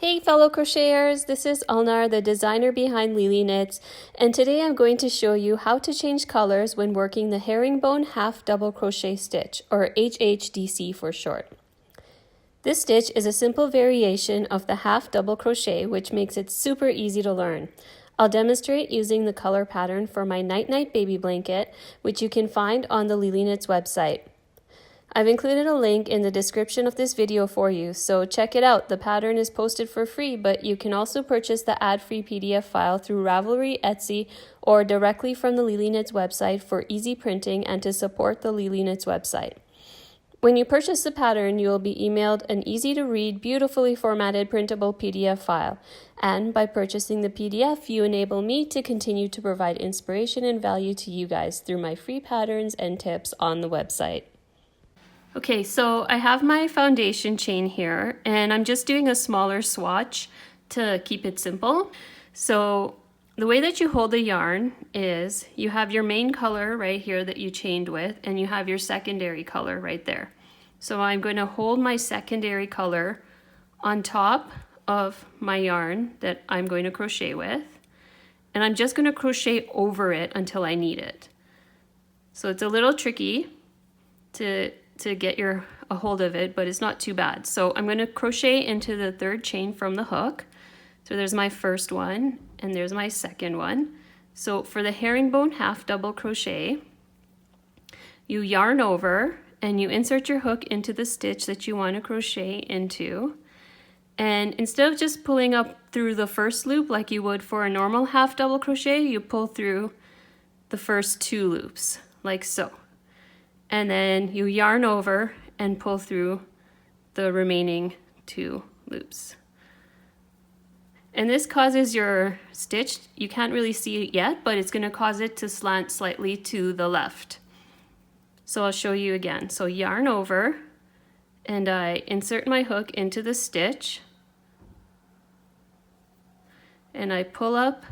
Hey fellow crocheters, this is Alnar, the designer behind Lily Knits, and today I'm going to show you how to change colors when working the herringbone half double crochet stitch, or HHDC for short. This stitch is a simple variation of the half double crochet, which makes it super easy to learn. I'll demonstrate using the color pattern for my Night Night baby blanket, which you can find on the Lily Knits website. I've included a link in the description of this video for you, so check it out. The pattern is posted for free, but you can also purchase the ad-free PDF file through Ravelry, Etsy, or directly from the Lily Knits website for easy printing and to support the Lily Knits website. When you purchase the pattern, you will be emailed an easy-to-read, beautifully formatted printable PDF file. And by purchasing the PDF, you enable me to continue to provide inspiration and value to you guys through my free patterns and tips on the website. Okay, so I have my foundation chain here, and I'm just doing a smaller swatch to keep it simple. So the way that you hold the yarn is you have your main color right here that you chained with, and you have your secondary color right there. So I'm going to hold my secondary color on top of my yarn that I'm going to crochet with, and I'm just going to crochet over it until I need it. So it's a little tricky to get a hold of it, but it's not too bad. So I'm going to crochet into the third chain from the hook. So there's my first one, and there's my second one. So for the herringbone half double crochet, you yarn over and you insert your hook into the stitch that you want to crochet into. And instead of just pulling up through the first loop like you would for a normal half double crochet, you pull through the first two loops, like so. And then you yarn over and pull through the remaining two loops. And this causes your stitch, you can't really see it yet, but it's going to cause it to slant slightly to the left. So I'll show you again. So yarn over, and I insert my hook into the stitch, and I pull up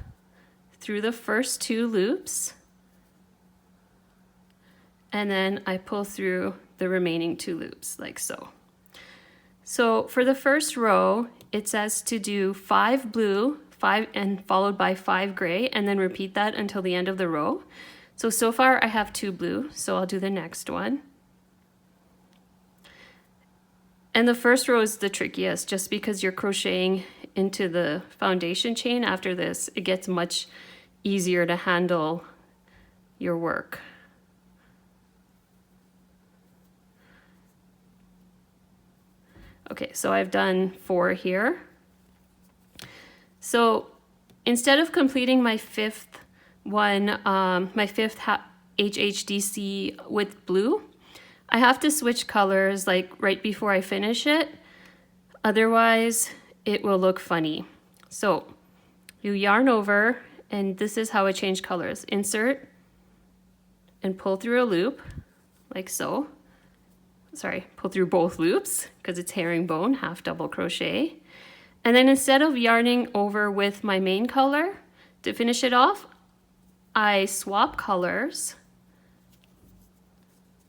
through the first two loops, and then I pull through the remaining two loops like so. So for the first row, it says to do 5 blue, 5 and followed by 5 gray, and then repeat that until the end of the row. So far I have 2 blue, so I'll do the next one. And the first row is the trickiest just because you're crocheting into the foundation chain. After this, it gets much easier to handle your work. Okay, so I've done 4 here. So instead of completing my fifth one, my fifth HHDC with blue, I have to switch colors like right before I finish it. Otherwise, it will look funny. So you yarn over, and this is how I change colors. Insert and pull through a loop, like so. Sorry, pull through both loops because it's herringbone, half double crochet. And then instead of yarning over with my main color to finish it off, I swap colors.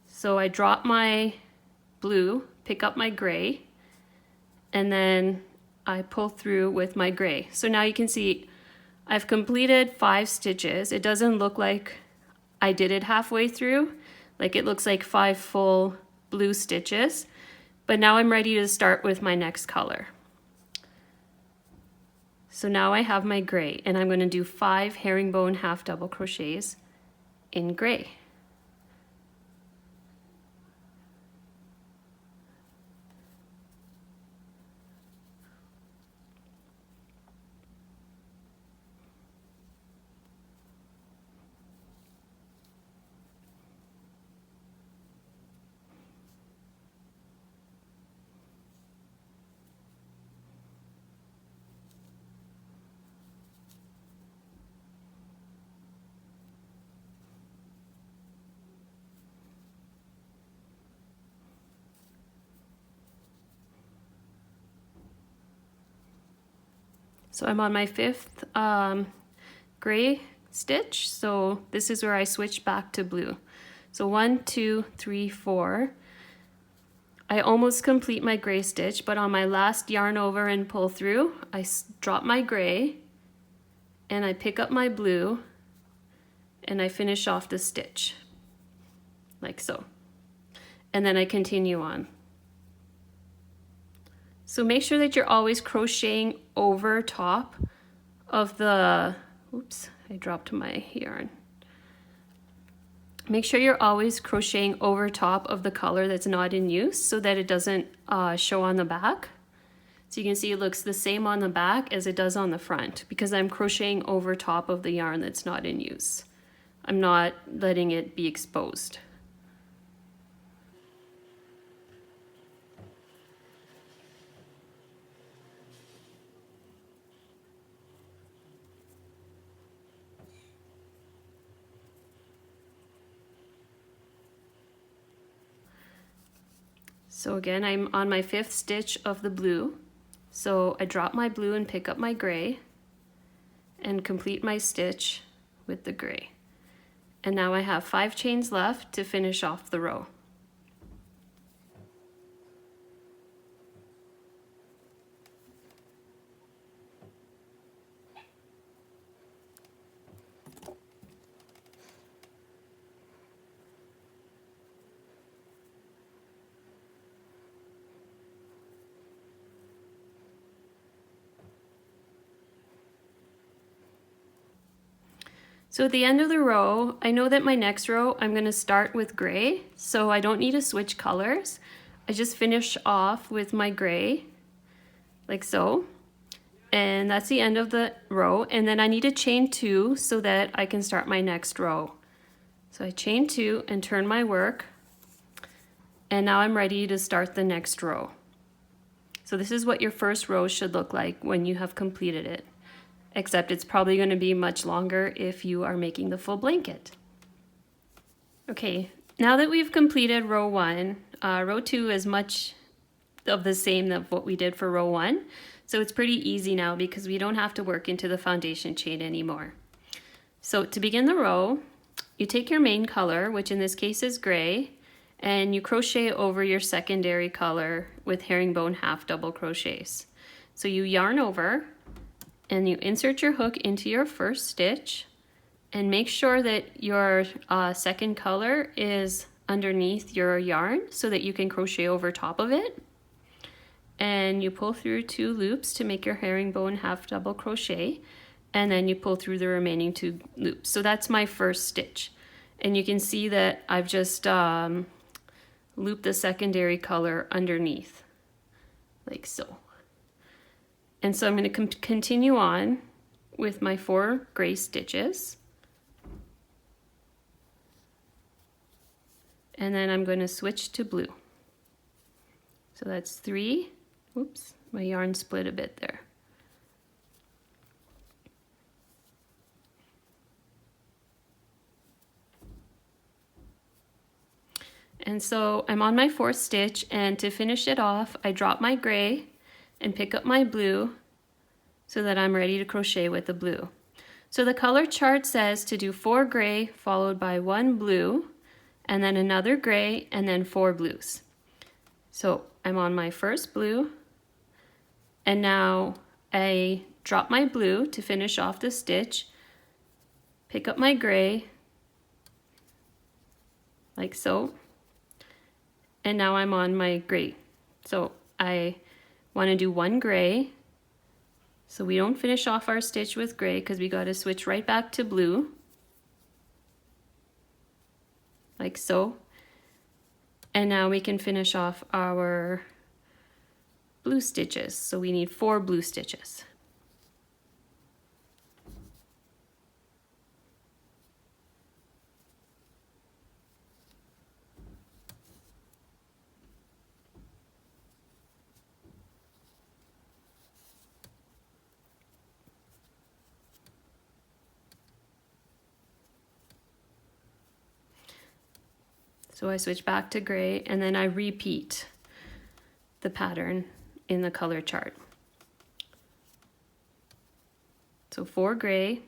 So I drop my blue, pick up my gray, and then I pull through with my gray. So now you can see I've completed 5 stitches. It doesn't look like I did it halfway through. Like it looks like 5 full blue stitches, but now I'm ready to start with my next color. So now I have my gray, and I'm going to do 5 herringbone half double crochets in gray. So I'm on my 5th gray stitch, so this is where I switch back to blue. So 1, 2, 3, 4. I almost complete my gray stitch, but on my last yarn over and pull through, I drop my gray and I pick up my blue and I finish off the stitch like so. And then I continue on. So make sure that you're always crocheting over top of the, oops, I dropped my yarn. Make sure you're always crocheting over top of the color that's not in use so that it doesn't show on the back. So you can see it looks the same on the back as it does on the front because I'm crocheting over top of the yarn that's not in use. I'm not letting it be exposed. So again, I'm on my 5th stitch of the blue. So I drop my blue and pick up my gray and complete my stitch with the gray. And now I have 5 chains left to finish off the row. So at the end of the row, I know that my next row I'm going to start with gray, so I don't need to switch colors. I just finish off with my gray, like so. And that's the end of the row, and then I need to chain 2 so that I can start my next row. So I chain 2 and turn my work, and now I'm ready to start the next row. So this is what your first row should look like when you have completed it. Except it's probably going to be much longer if you are making the full blanket. Okay, now that we've completed row 1, row 2 is much of the same of what we did for row 1. So it's pretty easy now because we don't have to work into the foundation chain anymore. So to begin the row, you take your main color, which in this case is gray, and you crochet over your secondary color with herringbone half double crochets. So you yarn over, and you insert your hook into your first stitch and make sure that your second color is underneath your yarn so that you can crochet over top of it. And you pull through 2 loops to make your herringbone half double crochet, and then you pull through the remaining 2 loops. So that's my first stitch. And you can see that I've just looped the secondary color underneath, like so. And so I'm going to continue on with my 4 gray stitches. And then I'm going to switch to blue. So that's 3. Oops, my yarn split a bit there. And so I'm on my 4th stitch, and to finish it off, I drop my gray and pick up my blue so that I'm ready to crochet with the blue. So the color chart says to do 4 gray followed by 1 blue and then another gray and then 4 blues. So I'm on my first blue, and now I drop my blue to finish off the stitch, pick up my gray like so, and now I'm on my gray. So I want to do 1 gray, so we don't finish off our stitch with gray because we got to switch right back to blue, like so. And now we can finish off our blue stitches. So we need 4 blue stitches. So I switch back to gray, and then I repeat the pattern in the color chart. So 4 gray,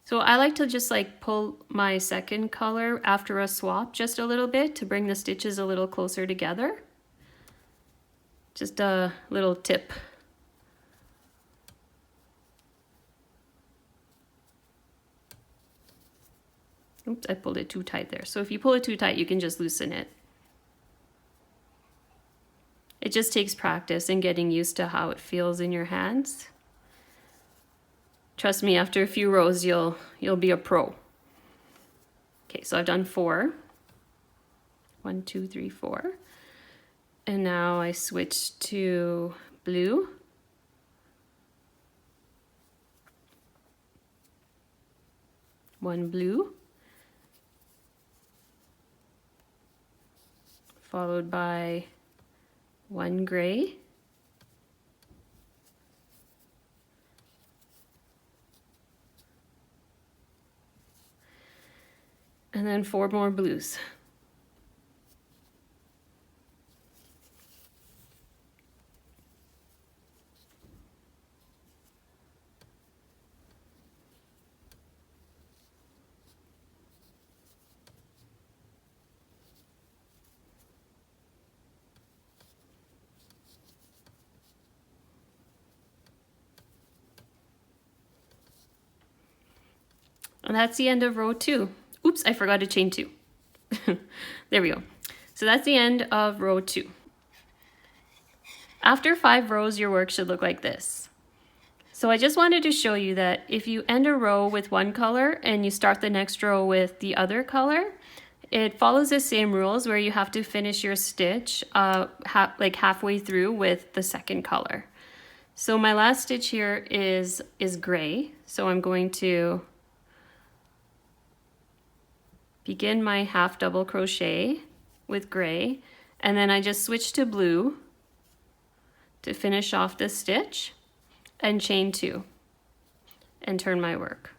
So I like to just like pull my second color after a swap just a little bit to bring the stitches a little closer together. Just a little tip. Oops, I pulled it too tight there. So if you pull it too tight, you can just loosen it. It just takes practice and getting used to how it feels in your hands. Trust me, after a few rows, you'll be a pro. Okay, so I've done 4. 1, 2, 3, 4. And now I switch to blue. One blue. Followed by 1 gray. And then 4 more blues. And that's the end of row 2. Oops, I forgot to chain 2. There we go. So that's the end of row 2. After 5 rows, your work should look like this. So I just wanted to show you that if you end a row with one color and you start the next row with the other color, it follows the same rules where you have to finish your stitch like halfway through with the second color. So my last stitch here is gray. So I'm going to begin my half double crochet with gray, and then I just switch to blue to finish off the stitch and chain 2 and turn my work.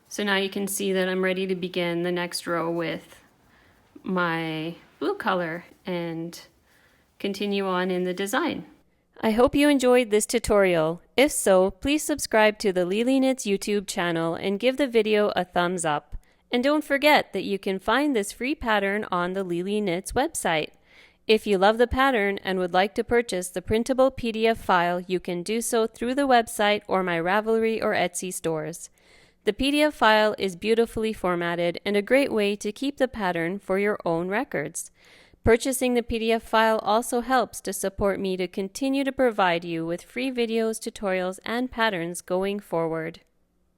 So now you can see that I'm ready to begin the next row with my blue color and continue on in the design. I hope you enjoyed this tutorial. If so, please subscribe to the Lily Knits YouTube channel and give the video a thumbs up. And don't forget that you can find this free pattern on the Lily Knits website. If you love the pattern and would like to purchase the printable PDF file, you can do so through the website or my Ravelry or Etsy stores. The PDF file is beautifully formatted and a great way to keep the pattern for your own records. Purchasing the PDF file also helps to support me to continue to provide you with free videos, tutorials, and patterns going forward.